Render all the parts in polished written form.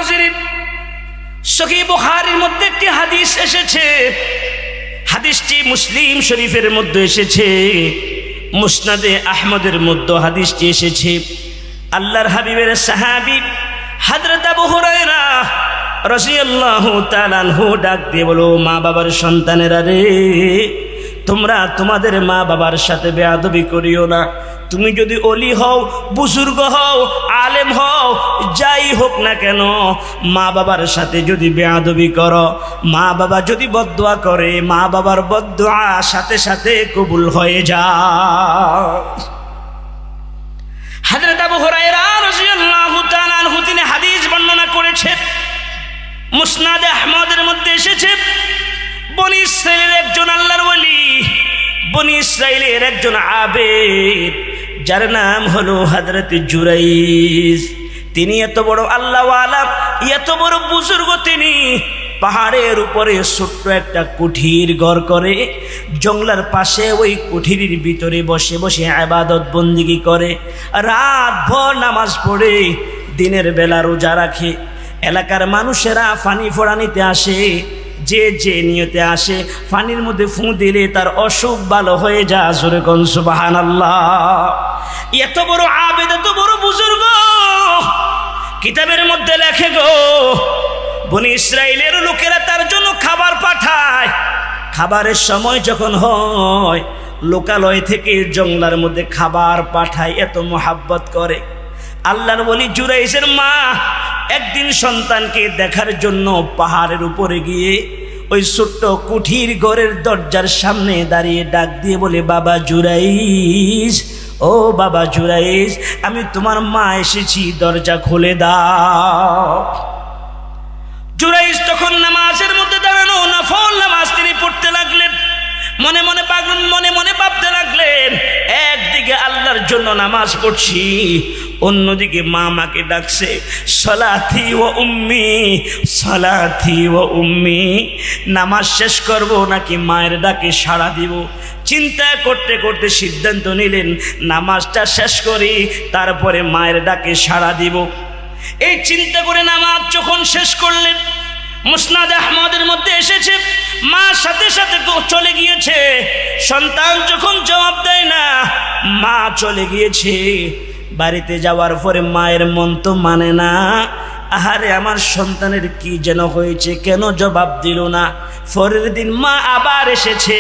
হাজিরিন, সহিহ বুখারীর মধ্যে একটি হাদিস এসেছে, হাদিসটি মুসলিম শরীফের মধ্যে এসেছে, মুসনাদে আহমদের মধ্যে হাদিসটি এসেছে। আল্লাহর হাবিবের সাহাবী হযরত আবু হুরায়রা রাদিয়াল্লাহু তাআলা আনহু ডাক দিয়ে বলো, মা বাবার সন্তানেরা রে, তোমরা তোমাদের মা বাবার সাথে বেয়াদবি করিও না। তুমি যদি ওলি হও, বুজুর্গ হও, আলেম হও, যাই হোক না কেন, মা বাবার সাথে যদি বেয়াদবি করো, মা বাবা যদি বদদুয়া করে, মা বাবার বদদুয়া সাথে সাথে কবুল হয়ে যায়। হযরত আবু হুরায়রা রাদিয়াল্লাহু তাআলা আনহু তিনি হাদিস বর্ণনা করেছেন, মুসনাদে আহমদের মধ্যে এসেছে, বনি ইসরাইলের একজন আল্লাহর ওলি, বনি ইসরাইলের একজন আবেদ, যার নাম হলো হযরত জুরাইজ। তিনি এত বড় আল্লাহওয়ালা, এত বড় বুজুর্গ, তিনি পাহাড়ের উপরে ছোট্ট একটা কুঠির ঘর করে, জঙ্গলার পাশে ওই কুঠিরের ভিতরে বসে বসে ইবাদত বন্দেগী করে, রাত ভর নামাজ পড়ে, দিনের বেলা রোজা রাখে। এলাকার মানুষেরা পানি ফোড়া নিতে আসে, যে যে নিয়তে আসে, পানির মধ্যে ফু দিলে তার অসুখ ভালো হয়ে যায়। জোরে কোন সুবহানাল্লাহ। এত বড় আবেদ, এত বড় বুজুর্গ, কিতাবের মধ্যে লেখে গো, বনি ইসরাইলের লোকেরা তার জন্য খাবার পাঠায়। খাবারের সময় যখন হয়, লোকালয় থেকে জঙ্গলার মধ্যে খাবার পাঠায়, এত মোহাব্বত করে। আল্লাহর ওলি জুরাইজের মা একদিন সন্তানকে দেখার জন্য পাহাড়ের উপরে গিয়ে ওই ছোট্ট কুঠির ঘরের দরজার সামনে দাঁড়িয়ে ডাক দিয়ে বলে, বাবা জুরাইজ, ও বাবা জুরাইজ, আমি তোমার মা এসেছি, দরজা খুলে দাও। জুরাইজ তখন নামাজের মধ্যে দাঁড়ানো, নফল নামাজ তিনি পড়তে লাগলেন। মনে মনে ভাবতে লাগলেন, একদিকে আল্লাহর জন্য নামাজ পড়ছি, অন্যদিকে মা আমাকে ডাকছে, সলাথি ও উম্মি, সলাথি ও উম্মি। নামাজ শেষ করব নাকি মায়ের ডাকে সাড়া দিব? চিন্তা করতে করতে সিদ্ধান্ত নিলেন, নামাজটা শেষ করি, তারপরে মায়ের ডাকে সাড়া দিব। এই চিন্তা করে নামাজ যখন শেষ করলেন, মুসনাদ আহমদের মধ্যে এসেছে, মা সাথে সাথে চলে গিয়েছে। সন্তান যখন জবাব দেয় না, মা চলে গিয়েছে। বাড়িতে যাওয়ার পরে মায়ের মন তো মানে না, আহারে আমার সন্তানের কি যেন হয়েছে, কেন জবাব দিল না। পরের দিন মা আবার এসেছে,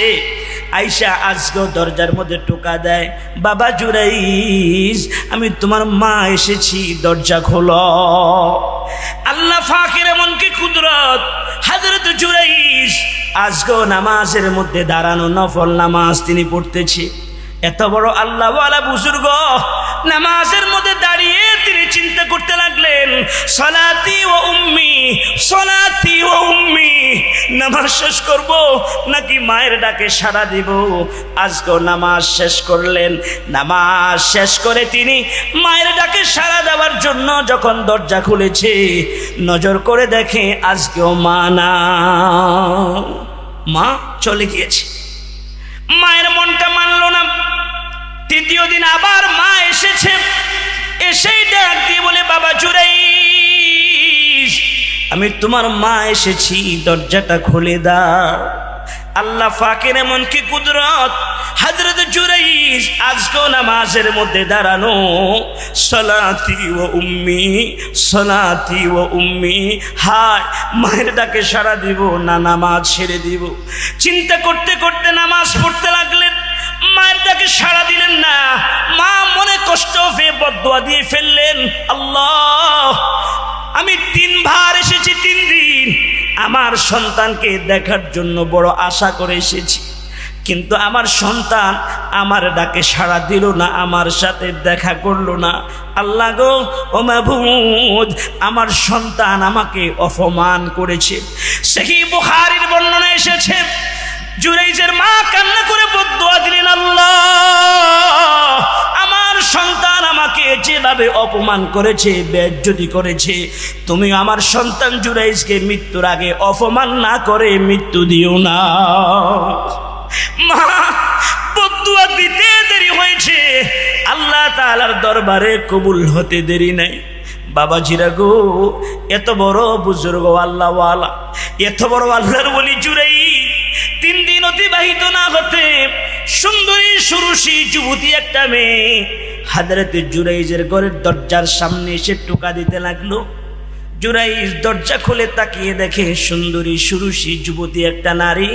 আইসা আজকেও দরজার মধ্যে টোকা দেয়, বাবা জুরাইজ, আমি তোমার মা এসেছি, দরজা খোলো। আল্লাহ ফাকির এমন কি কুদরত, হযরত জুরাইজ আজকেও নামাজের মধ্যে দাঁড়ানো, নফল নামাজ তিনি পড়তেছে। এত বড় আল্লাহওয়ালা বুজুর্গ নামাজের মধ্যে দাঁড়িয়ে তিনি চিন্তা করতে লাগলেন, সলাতি ও উম্মি, সলাতি ও উম্মি। নামাজ শেষ করব নাকি মায়ের ডাকে সাড়া দিব? আজকেও নামাজ শেষ করলেন। নামাজ শেষ করে তিনি মায়ের ডাকে সাড়া দেওয়ার জন্য যখন দরজা খুলেছে, নজর করে দেখে আজকেও মা না, মা চলে গিয়েছে। মায়ের মনটা মানল না। তৃতীয় দিন আবার মা এসেছে, এসেই ডাক দিয়ে বলে, বাবা জুরাইজ, আমি তোমার মা এসেছি, দরজাটা খুলে দাও। আল্লাহ ফাকের এমন কি কুদরত, হযরত জুরাইজ আজকেও নামাজের মধ্যে দাঁড়ানো, সলাতি ও উম্মি, সলাতি ও উম্মি। হায়, মায়ের ডাকে সাড়া দিব না নামাজ ছেড়ে দিব? চিন্তা করতে করতে নামাজ পড়তে লাগলেন। মায়ের ডাকে সাড়া দিলেন না। মা মনে কষ্ট পেয়ে বদদুয়া দিয়ে ফেললেন, আল্লাহ, আমি 3 বার এসেছি, 3 দিন আমার সন্তানকে দেখার জন্য বড় আশা করে এসেছি, কিন্তু আমার সন্তান আমার ডাকে সাড়া দিল না, আমার সাথে দেখা করলো না। আল্লাহ গো, ও মাবুদ, আমার সন্তান আমাকে অপমান করেছে। সহিহ বুখারীর বর্ণনা এসেছে, জুরাইজের মা কান্না করে বদদুয়া দিলেন, আল্লাহ, আমার সন্তান আমাকে যেভাবে অপমান করেছে, বেইজ্জতি করেছে, তুমি আমার সন্তান জুরাইজকে মৃত্যুর আগে অপমান না করে মৃত্যু দিও না। মা বদদুয়া দিতে দেরি হয়েছে, আল্লাহ তাআলার দরবারে কবুল হতে দেরি নাই। বাবাজিরা গো, এত বড় বুজুর্গ আল্লাহওয়ালা, এত বড় আল্লাহর ওলি জুরাইদ 3 দিন অতিবাহিত না হতে সুন্দরী সুরুষী যুবতী একটা মেয়ে হযরতে জুরাইজের ঘরের দরজার সামনে এসে টোকা দিতে লাগলো। জুরাইজ দরজা খুলে তাকিয়ে দেখে সুন্দরী সুরুষী যুবতী একটা নারী।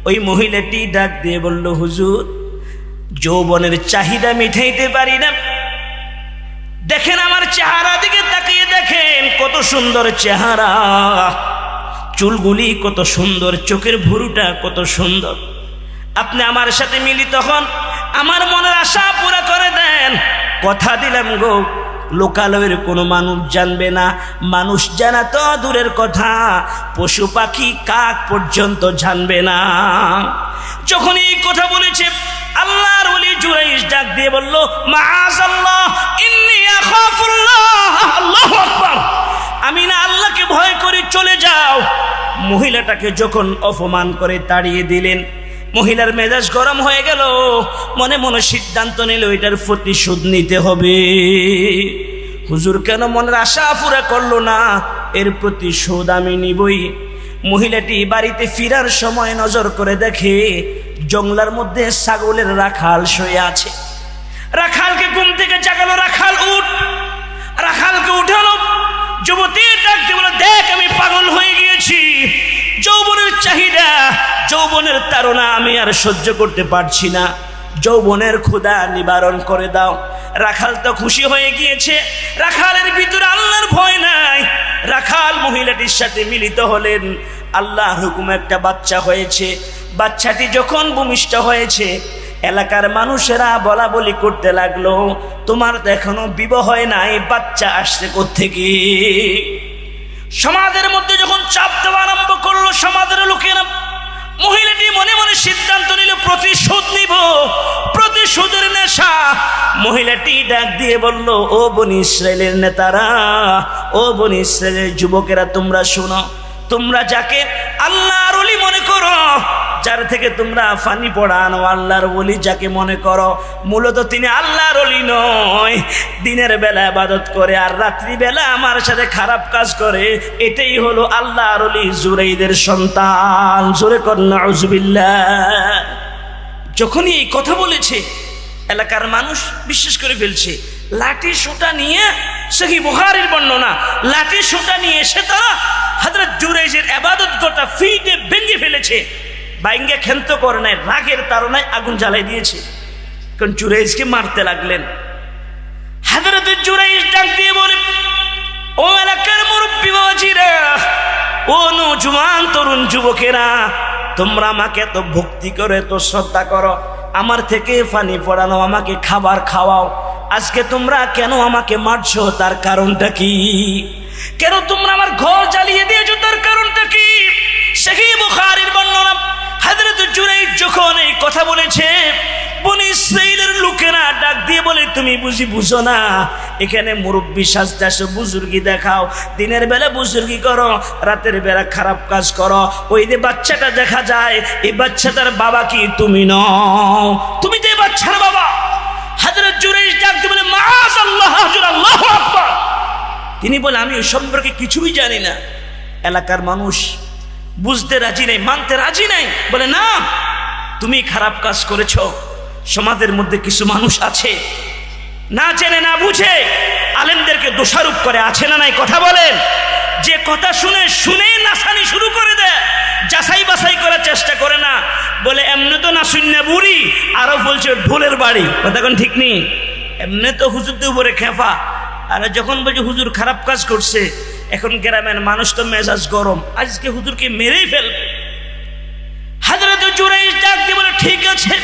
ওই মহিলাটি ডাক দিয়ে বলল, হুজুর, যৌবনের চাহিদা মিটাইতে পারি না, দেখেন আমার চেহারা দিকে তাকিয়ে দেখেন, কত সুন্দর চেহারা, চুলগুলি কত সুন্দর, চোখের ভুরুটা কত সুন্দর। আপনি আমার সাথে মিলিত হন, আমার মনের আশা পুরা করে দেন। কথা দিলাম গো, লোকালয়ের কোনো মানুষ জানবে না, মানুষ জানা তো দূরের কথা, পশু পাখি কাক পর্যন্ত জানবে না। যখন এই কথা বলেছে, আল্লাহর ওলি জুরাইজ ডাক দিয়ে বলল, মাআযাল্লাহ ইন্নী আখাফুল্লাহ, আল্লাহু আকবার, আমি না আল্লাহকে ভয় করি, চলে যাও। মহিলাটাকে যখন অপমান করে তাড়িয়ে দিলেন, মহিলার মেজাজ গরম হয়ে গেল, মনে মনে সিদ্ধান্ত নিল এটার প্রতিশোধ নিতে হবে। হুজুর কেন মনের আশা পুরা করলো না, এর প্রতিশোধ আমি নিবই। মহিলাটি বাড়িতে ফিরার সময় নজর করে দেখে জঙ্গলার মধ্যে ছাগলের রাখাল শুয়ে আছে। রাখালকে ঘুম থেকে জাগালো, রাখাল উঠ। রাখালকে উঠালো, যুবতী ডাকতে বলে, দেখ আমি পাগল হয়ে গিয়েছি, যৌবনের চাহিদা, যৌবনের তাড়না আমি আর সহ্য করতে পারছি না, যৌবনের ক্ষুধা নিবারণ করে দাও। রাখাল তো খুশি হয়ে গিয়েছে, রাখালের ভিতরে আল্লাহর ভয় নাই। রাখাল মহিলাটির সাথে মিলিত হলেন, আল্লাহর হুকুমে একটা বাচ্চা হয়েছে। বাচ্চাটি যখন ভূমিষ্ঠ হয়েছে, এলাকার মানুষেরা বলা বলি করতে লাগলো, তোমার তো এখনো বিবাহ হয় নাই, বাচ্চা আসছে কোত্থেকে? সমাজের মধ্যে যখন চাপ দেওয়া আরম্ভ করলো সমাজের লোকেরা, মহিলাটি মনে মনে সিদ্ধান্ত নিল প্রতিশোধ নিব, প্রতিশোধের নেশা। মহিলাটি ডাক দিয়ে বলল, ও বনি ইসরায়েলের নেতারা, ও বনি ইসরায়েলের যুবকেরা, তোমরা শোনো, তোমরা যাকে আল্লাহর ওলি মনে করো, যার থেকে তোমরা ফানি পড়ানো আল্লাহর ওলি যাকে মনে করো, মূলত তিনি আল্লাহর ওলি নয়। দিনের বেলা ইবাদত করে আর রাত্রি বেলা আমার সাথে খারাপ কাজ করে, এটাই হলো আল্লাহর ওলি জুরাইদের সন্তান। জোরে কর নাউজুবিল্লাহ। যখনই এই কথা বলেছে, এলাকার মানুষ বিশ্বাস করে ফেলছে। লাঠি সোঁটা নিয়ে, সহিহ বুখারীর বর্ণনা, লাঠি সোঁটা নিয়ে এসে তারা হযরত জুরাইজের ইবাদত গোটা ফিটে ভেঙে ফেলেছে। বাইঙ্গে ক্ষান্ত করে নাই, রাগের তাড়নায় আগুন জ্বালাই দিয়েছে। কারণ জুরাইজকে মারতে লাগলেন। হযরত জুরাইজ ডাক দিয়ে বলে, ও এলাকার মুরব্বী বাবাজিরা, ও নওজোয়ান তরুণ যুবকেরা, তোমরা আমাকে এত ভক্তি করো, এত শ্রদ্ধা করো, আমার থেকে পানি পড়ানো, আমাকে খাবার খাওয়াও, আজকে তোমরা কেন আমাকে মারছো? তার কারণটা কি? কেন তোমরা আমার ঘর জ্বালিয়ে দিয়েছো? তার কারণটা কি? সহিহ বুখারীর বর্ণনা, হযরত জুরাইজ যখন এই কথা বলেছে, বনি ইসরাইলের লোকেরা ডাক দিয়ে বলে, তুমি বুঝো না, এখানে মুরব্বী সাজতে আসো, বুজুর্গি দেখাও, দিনের বেলা বুজুর্গি করো, রাতের বেলা খারাপ কাজ করো। ওই যে বাচ্চাটা দেখা যায়, এই বাচ্চাটার বাবা কি তুমি নও? তুমি তো এই বাচ্চার বাবা। হযরত জুরাইজ ডাক দিয়ে বলে, মাআযাল্লাহ, আল্লাহু আকবার। তিনি বলে, আমি ওই সম্পর্কে কিছুই জানি না। এলাকার মানুষ বুঝতে রাজি নাই, মানতে রাজি নাই, বলে, না, তুমি খারাপ কাজ করেছো। সমাজের মধ্যে কিছু মানুষ আছে, না জেনে না বুঝে আলেমদেরকে দোষারোপ করে, আছে না নাই? কথা বলেন। যে কথা শুনে নাসানি শুরু করে দেয়, যাচাই বাছাই করার চেষ্টা করে না, বলে এমনি তো না শুনে বুড়ি, আরো বলছে ঢোলের বাড়ি। কথা কোন ঠিক নেই? এমনি তো হুজুরদের উপরে খেপা, আর যখন বলছে হুজুর খারাপ কাজ করছে, এখন গ্রামের মানুষ তো মেজাজ গরম, আজকে হুজুরকে মেরেই ফেলবে। হযরত জুরাইজ ডাক দিয়ে বলে, ঠিক আছে।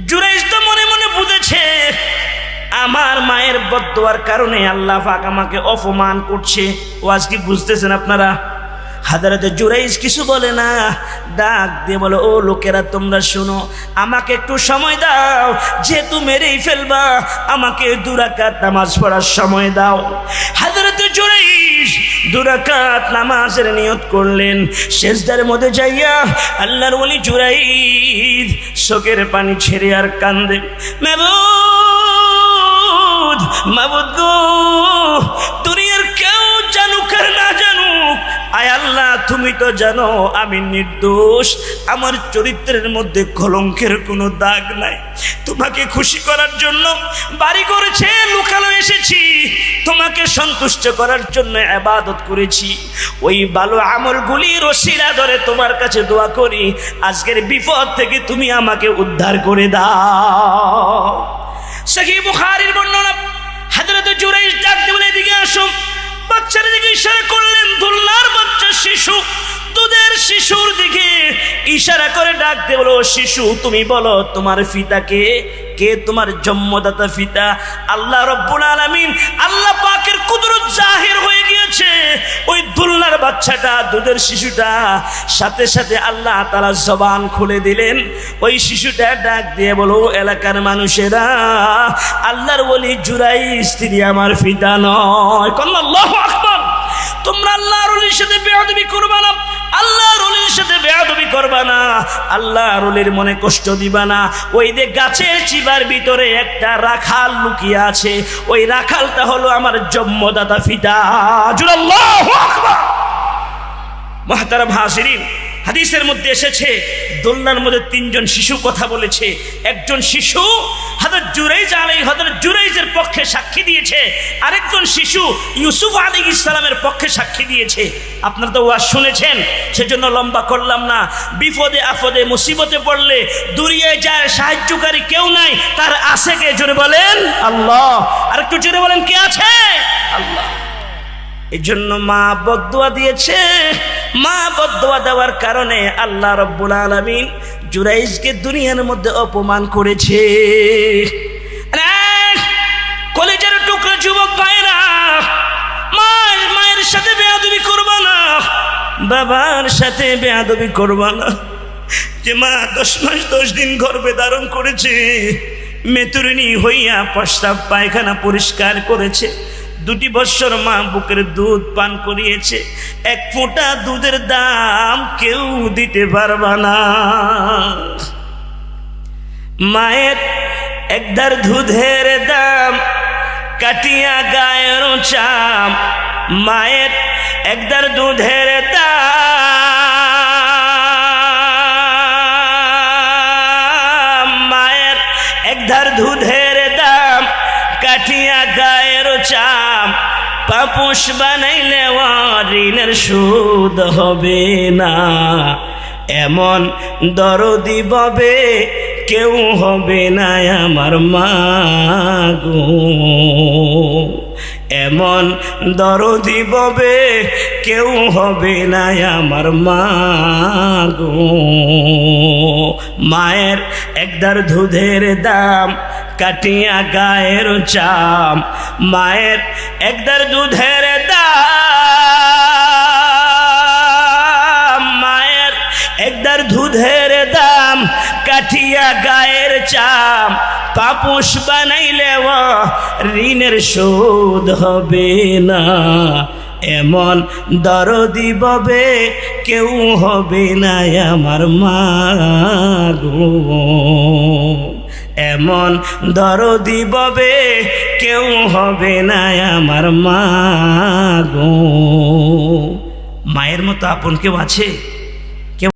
জুরাইজ তো মনে মনে বুঝেছে, আমার মায়ের বদদোয়ার কারণে আল্লাহ পাক আমাকে অপমান করছে। ও আজকে বুঝতেছেন আপনারা? হযরত জুরাইজ কিছু বলে না, ডাক দিয়ে বলে, ও লোকেরা, তোমরা শোনো, আমাকে একটু সময় দাও, যেহেতু মেরেই ফেলবা, আমাকে 2 রাকাত নামাজ পড়ার সময় দাও। হযরত জুরাইজ 2 রাকাত নামাজের নিয়ত করলেন। সেজদার মধ্যে যাইয়া আল্লাহর ওলি জুরাইজ চোখের পানি ছেড়ে আর কান্দে, মাবুদ গো, আয় আল্লাহ তুমি তো জানো আমি নির্দোষ, আমার চরিত্রের মধ্যে কলঙ্কের কোনো দাগ নাই। তোমাকে খুশি করার জন্য বাড়ি করেছে লুকানো এসেছি, তোমাকে সন্তুষ্ট করার জন্য ইবাদত করেছি। ওই ভালো আমলগুলির ওসিলা ধরে তোমার কাছে দোয়া করি, আজকের বিপদ থেকে তুমি আমাকে উদ্ধার করে দাও। সহিহ বুখারীর বর্ণনা, হযরত জুরাইজ ডাকতে বলে এদিকে আসো। বাচ্চার দিকে ইশারা করলেন, দুলনার বাচ্চা শিশু, দুধের শিশুর দিকে ইশারা করে ডাকতে বলো, শিশু তুমি বলো তোমার পিতাকে, কে তোমার জন্মদাতা পিতা? আল্লাহ রব্বুল আলামিন, আল্লাহ পাকের কুদরত জাহির হয়ে গিয়েছে। ওই দুলনার বাচ্চাটা, দুধের শিশুটা, সাথে সাথে আল্লাহ তাআলা জবান খুলে দিলেন। ওই শিশুটা ডাক দিয়ে বলো, এলাকার মানুষেরা, আল্লাহর ওলি জুরাইজ তিনি আমার পিতা নয়। আল্লাহু আকবার। তোমরা আল্লাহর ওলির সাথে বেয়াদবি করবা না, আল্লাহর ওলির সাথে বেয়াদবি করবা না, আল্লাহর ওলির মনে কষ্ট দিবা না। ওই যে গাছের চিবার ভিতরে একটা রাখাল লুকিয়ে আছে, ওই রাখালটা হলো আমার জন্মদাতা পিতা। আল্লাহু আকবার। মুহতারাম হাজিরিন, হাদিসের মধ্যে এসেছে দোলনার মধ্যে তিনজন শিশু কথা বলেছে। একজন শিশু হযরত জুরাইজের পক্ষে সাক্ষী দিয়েছে, আরেকজন শিশু ইউসুফ আলাইহিস সালামের পক্ষে সাক্ষী দিয়েছে। আপনারা তো ওয়াজ শুনেছেন, সেজন্য লম্বা করলাম না। বিপদে আপদে মুসিবতে পড়লে দুনিয়ায় যার সাহায্যকারী কেউ নাই, তার আছে কে? জোরে বলেন আল্লাহ। আরেকটু জোরে বলেন, কে আছে? আল্লাহ। এই জন্য মা বদদুয়া দিয়েছে, মা বদদুয়া দেওয়ার কারণে আল্লাহ রব্বুল আলামিন জুরাইজকে দুনিয়ার মধ্যে অপমান করেছে। কলেজের টুকরা যুবক ভাইরা, মায়ের সাথে বেয়াদবি করবা না, বাবার সাথে বেয়াদবি করবা না। যে মা 10 মাস 10 দিন গর্ভে ধারণ করেছে, মেতুরিনী হইয়া প্রস্রাব পায়খানা পরিষ্কার করেছে, 2 বছর মা বুকের দুধ পান করিয়েছে, 1 ফোঁটা দুধের দাম কেউ দিতে পারবা না। মায়ের 1 ধার দুধের দাম কাটিয়া গায়ের চাম, মায়ের 1 ধার দুধের দাম, মায়ের 1 ধার দুধের দাম কাটিয়া গায়ের চাম, পাপুষ বানাইলে ঋণের সুদ হবে না। এমন দরদি ববে কেউ হবে না আমার মা গো, এমন দরদি ববে কেউ হবে না আমার মা গো। মায়ের 1 ধার দুধের দাম কাটিয়া গায়ের চাম, মায়ের 1 ধার দুধের দাম, মায়ের 1 ধার দুধের দাম কাটিয়া গায়ের চাম, পাপুষ বানাইলে ঋণের শোধ হবে না। এমন দরদি ববে কেউ হবে না আমার মা গো, এমন দরদি ববে কেউ হবে না আমার মা গো। মায়ের মতো আপন কেউ আছে?